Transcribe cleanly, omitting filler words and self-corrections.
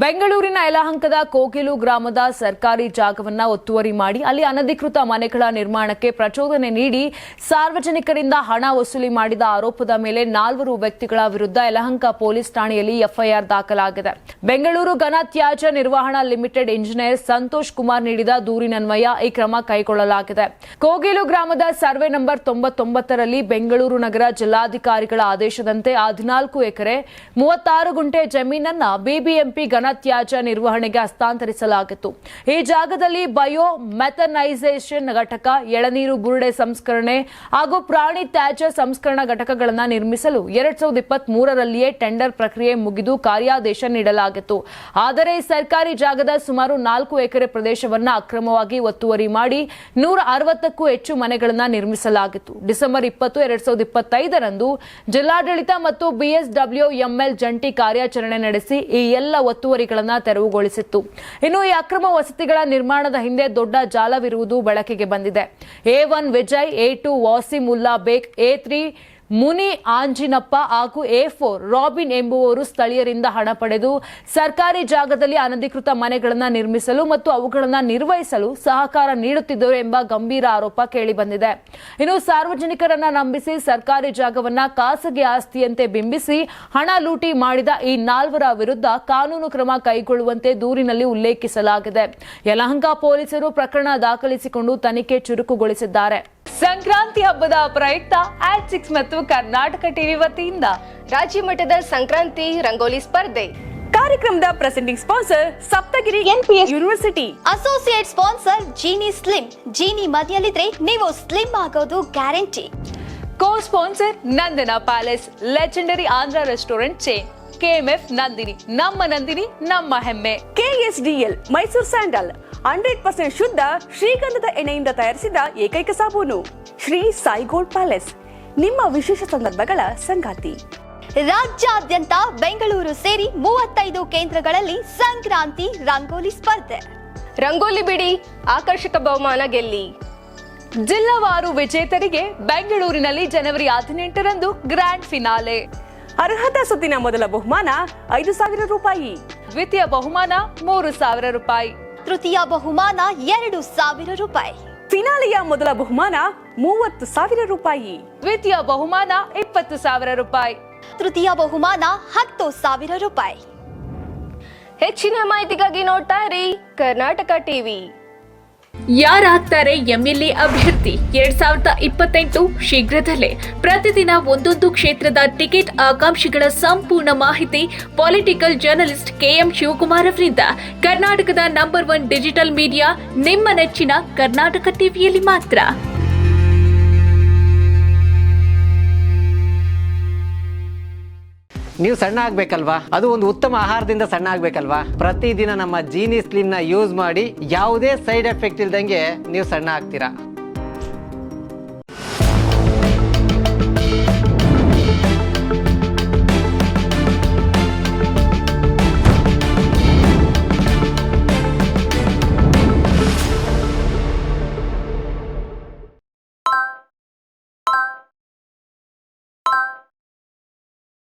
ಬೆಂಗಳೂರಿನ ಯಲಹಂಕದ ಕೋಗಿಲು ಗ್ರಾಮದ ಸರ್ಕಾರಿ ಜಾಗವನ್ನು ಒತ್ತುವರಿ ಮಾಡಿ ಅಲ್ಲಿ ಅನಧಿಕೃತ ಮನೆಗಳ ನಿರ್ಮಾಣಕ್ಕೆ ಪ್ರಚೋದನೆ ನೀಡಿ ಸಾರ್ವಜನಿಕರಿಂದ ಹಣ ವಸೂಲಿ ಮಾಡಿದ ಆರೋಪದ ಮೇಲೆ 4 ವ್ಯಕ್ತಿಗಳ ವಿರುದ್ಧ ಯಲಹಂಕ ಪೊಲೀಸ್ ಠಾಣೆಯಲ್ಲಿ ಎಫ್ಐಆರ್ ದಾಖಲಾಗಿದೆ. ಬೆಂಗಳೂರು ಘನ ತ್ಯಾಜ್ಯ ನಿರ್ವಹಣಾ ಲಿಮಿಟೆಡ್ ಇಂಜಿನಿಯರ್ ಸಂತೋಷ್ ಕುಮಾರ್ ನೀಡಿದ ದೂರಿನನ್ವಯ ಈ ಕ್ರಮ ಕೈಗೊಳ್ಳಲಾಗಿದೆ. ಕೋಗಿಲು ಗ್ರಾಮದ ಸರ್ವೆ ನಂಬರ್ 99 ರಲ್ಲಿ ಬೆಂಗಳೂರು ನಗರ ಜಿಲ್ಲಾಧಿಕಾರಿಗಳ ಆದೇಶದಂತೆ 14 ಎಕರೆ 36 ಗುಂಟೆ ಜಮೀನನ್ನ ಬಿಬಿಎಂಪಿ ತ್ಯಾಜ್ಯ ನಿರ್ವಹಣೆಗೆ ಹಸ್ತಾಂತರಿಸಲಾಗಿತ್ತು. ಈ ಜಾಗದಲ್ಲಿ ಬಯೋ ಮೆಥನೈಸೇಷನ್ ಘಟಕ, ಎಳನೀರು ಬುರುಡೆ ಸಂಸ್ಕರಣೆ ಹಾಗೂ ಪ್ರಾಣಿ ತ್ಯಾಜ್ಯ ಸಂಸ್ಕರಣಾ ಘಟಕಗಳನ್ನು ನಿರ್ಮಿಸಲು 2023 ರಲ್ಲಿಯೇ ಟೆಂಡರ್ ಪ್ರಕ್ರಿಯೆ ಮುಗಿದು ಕಾರ್ಯಾದೇಶ ನೀಡಲಾಗಿತ್ತು. ಆದರೆ ಸರ್ಕಾರಿ ಜಾಗದ ಸುಮಾರು 4 ಎಕರೆ ಪ್ರದೇಶವನ್ನು ಅಕ್ರಮವಾಗಿ ಒತ್ತುವರಿ ಮಾಡಿ 160ಕ್ಕೂ ಹೆಚ್ಚು ಮನೆಗಳನ್ನು ನಿರ್ಮಿಸಲಾಗಿತ್ತು. ಡಿಸೆಂಬರ್ 20, 2025 ರಂದು ಜಿಲ್ಲಾಡಳಿತ ಮತ್ತು ಬಿಎಸ್ಡಬ್ಲ್ಯೂಎಂಎಲ್ ಜಂಟಿ ಕಾರ್ಯಾಚರಣೆ ನಡೆಸಿ ಈ ಎಲ್ಲ ಒತ್ತುವರಿಗಳನ್ನು ತೆರವುಗೊಳಿಸಿತ್ತು. ಇನ್ನು ಈ ಅಕ್ರಮ ವಸತಿಗಳ ನಿರ್ಮಾಣದ ಹಿಂದೆ ದೊಡ್ಡ ಜಾಲವಿರುವುದು ಬೆಳಕಿಗೆ ಬಂದಿದೆ. A1 ವಿಜಯ್, A2 ವಾಸಿಮುಲ್ಲಾ ಬೇಗ್, A3 ಮುನಿ ಆಂಜಿನಪ್ಪ ಹಾಗೂ A4 ರಾಬಿನ್ ಎಂಬುವವರು ಸ್ಥಳೀಯರಿಂದ ಹಣ ಪಡೆದು ಸರ್ಕಾರಿ ಜಾಗದಲ್ಲಿ ಅನಧಿಕೃತ ಮನೆಗಳನ್ನು ನಿರ್ಮಿಸಲು ಮತ್ತು ಅವುಗಳನ್ನು ನಿರ್ವಹಿಸಲು ಸಹಕಾರ ನೀಡುತ್ತಿದ್ದರು ಎಂಬ ಗಂಭೀರ ಆರೋಪ ಕೇಳಿಬಂದಿದೆ. ಇನ್ನು ಸಾರ್ವಜನಿಕರನ್ನ ನಂಬಿಸಿ ಸರ್ಕಾರಿ ಜಾಗವನ್ನ ಖಾಸಗಿ ಆಸ್ತಿಯಂತೆ ಬಿಂಬಿಸಿ ಹಣ ಲೂಟಿ ಮಾಡಿದ ಈ 4 ವಿರುದ್ಧ ಕಾನೂನು ಕ್ರಮ ಕೈಗೊಳ್ಳುವಂತೆ ದೂರಿನಲ್ಲಿ ಉಲ್ಲೇಖಿಸಲಾಗಿದೆ. ಯಲಹಂಕ ಪೊಲೀಸರು ಪ್ರಕರಣ ದಾಖಲಿಸಿಕೊಂಡು ತನಿಖೆ ಚುರುಕುಗೊಳಿಸಿದ್ದಾರೆ. ಸಂಕ್ರಾಂತಿ ಹಬ್ಬದ ಪ್ರಯುಕ್ತ @6 ಮತ್ತು ಕರ್ನಾಟಕ ಟಿವಿ ವತಿಯಿಂದ ರಾಜ್ಯ ಮಟ್ಟದ ಸಂಕ್ರಾಂತಿ ರಂಗೋಲಿ ಸ್ಪರ್ಧೆ. ಕಾರ್ಯಕ್ರಮದ presenting sponsor Saptagiri NPS university. Associate sponsor Jeeni slim. Jeeni ಮನೆಯಲ್ಲಿದ್ರೆ ನೀವು ಸ್ಲಿಮ್ ಆಗೋದು guarantee. Co sponsor Nandana palace, legendary Andhra restaurant chain. KMF Nandini, ನಮ್ಮ ನಂದಿನಿ ನಮ್ಮ ಹೆಮ್ಮೆ. KSDL ಮೈಸೂರು ಸ್ಯಾಂಡಲ್ 100% ಶುದ್ಧ ಶ್ರೀಗಂಧದ ಎಣ್ಣೆಯಿಂದ ತಯಾರಿಸಿದ ಏಕೈಕ ಸಾಬೂನು. ಶ್ರೀ ಸಾಯಿ ಗೋಲ್ಡ್ ಪ್ಯಾಲೇಸ್, ನಿಮ್ಮ ವಿಶೇಷ ಸಂದರ್ಭಗಳ ಸಂಗಾತಿ. ರಾಜ್ಯಾದ್ಯಂತ ಬೆಂಗಳೂರು ಸೇರಿ 35 ಕೇಂದ್ರಗಳಲ್ಲಿ ಸಂಕ್ರಾಂತಿ ರಂಗೋಲಿ ಸ್ಪರ್ಧೆ. ರಂಗೋಲಿ ಬಿಡಿ, ಆಕರ್ಷಕ ಬಹುಮಾನ ಗೆಲ್ಲಿ. ಜಿಲ್ಲಾವಾರು ವಿಜೇತರಿಗೆ ಬೆಂಗಳೂರಿನಲ್ಲಿ ಜನವರಿ 18ರಂದು ಗ್ರ್ಯಾಂಡ್ ಫಿನಾಲೆ. ಅರ್ಹತಾ ಸುತ್ತಿನ ಮೊದಲ ಬಹುಮಾನ 5,000 ರೂಪಾಯಿ. ದ್ವಿತೀಯ ಬಹುಮಾನ 3,000 ರೂಪಾಯಿ. ತೃತೀಯ ಬಹುಮಾನ 2,000 ರೂಪಾಯಿ. ಫಿನಾಲೆಯ ಮೊದಲ ಬಹುಮಾನ 30,000 ರೂಪಾಯಿ. ದ್ವಿತೀಯ ಬಹುಮಾನ 20,000 ರೂಪಾಯಿ. ತೃತೀಯ ಬಹುಮಾನ 10,000 ರೂಪಾಯಿ. ಹೆಚ್ಚಿನ ಮಾಹಿತಿಗಾಗಿ ನೋಡ್ತಾ ಇರಿ ಕರ್ನಾಟಕ ಟಿವಿ. ಯಾರಾಗ್ತಾರೆ ಎಂಎಲ್ಎ ಅಭ್ಯರ್ಥಿ 2028 ಶೀಘ್ರದಲ್ಲೇ. ಪ್ರತಿದಿನ ಒಂದೊಂದು ಕ್ಷೇತ್ರದ ಟಿಕೆಟ್ ಆಕಾಂಕ್ಷಿಗಳ ಸಂಪೂರ್ಣ ಮಾಹಿತಿ ಪೊಲಿಟಿಕಲ್ ಜರ್ನಲಿಸ್ಟ್ KM ಶಿವಕುಮಾರ್ ಅವರಿಂದ. ಕರ್ನಾಟಕದ ನಂಬರ್ 1 ಡಿಜಿಟಲ್ ಮೀಡಿಯಾ ನಿಮ್ಮ ನೆಚ್ಚಿನ ಕರ್ನಾಟಕ ಟಿವಿಯಲ್ಲಿ ಮಾತ್ರ. ನೀವು ಸಣ್ಣ ಆಗ್ಬೇಕಲ್ವಾ? ಅದು ಒಂದು ಉತ್ತಮ ಆಹಾರದಿಂದ ಸಣ್ಣ ಆಗ್ಬೇಕಲ್ವಾ? ಪ್ರತಿದಿನ ನಮ್ಮ ಜೀನಿ ಸ್ಲಿಮ್ ನ ಯೂಸ್ ಮಾಡಿ ಯಾವುದೇ ಸೈಡ್ ಎಫೆಕ್ಟ್ ಇಲ್ದಂಗೆ ನೀವು ಸಣ್ಣ ಆಗ್ತೀರಾ.